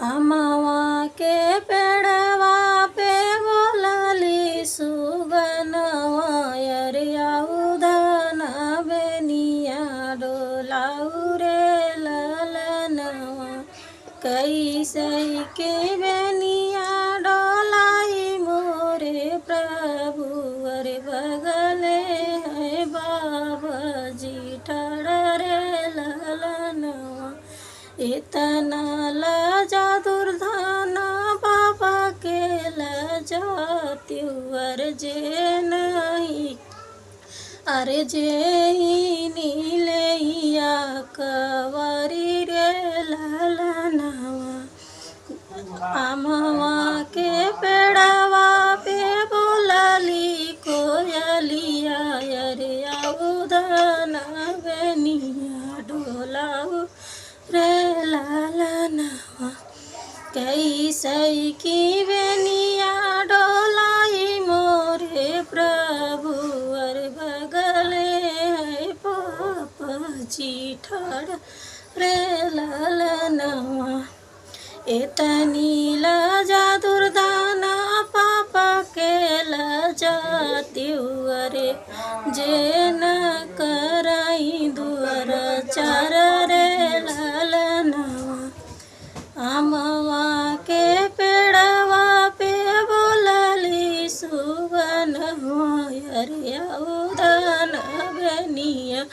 अमवा के पेड़वा पे बोलली सुगनवा अरिया उधन बेनिया डोलाऊ रे ललनवा कैसे के बेनिया डोलाई मोरे प्रभु अरे बगले है बाबा जी रे ललनवा इतना लजा दुर्धना बाबा के लजा त्योर जे नहीं अरे जे नीलैया कवरी रे ललनवा अमवा के पेड़वा पे बोलली कोयलिया अरिया उधन बेनिया डोलाऊ रे ललनवा कैसे की बेनिया डोलाई मोरे प्रभु अरे बगले है पापा जी ठाड़ रे ललनवा इतनी लजा दुर्दाना पापा के लजा त्योरे जे न कराई दुअर चार रे ललनवा अमवा के पेड़वा पे बोलली सुगनवा अरिया उधन बेनिया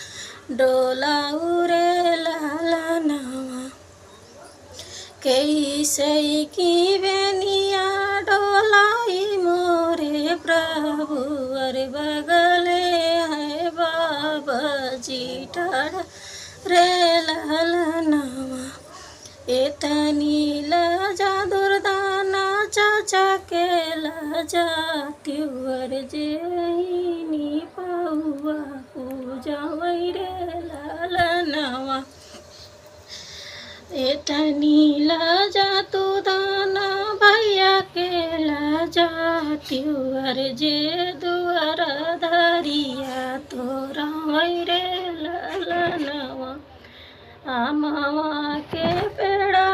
डोलाऊ रे ललनवा कैसे की बेनिया डोलाई मोरे प्रभु अरे बगले है बाबा जी ठाड़ रे ललनवा इतनी लजा दुर्दाना चाचा के लजा त्योर जेनी पौआ पूजा रे ललनवा इतनी लजा तू दाना भैया के लजा त्योर जे दुआर धरिया तोरा रे ललनवा अमवा के पेड़ा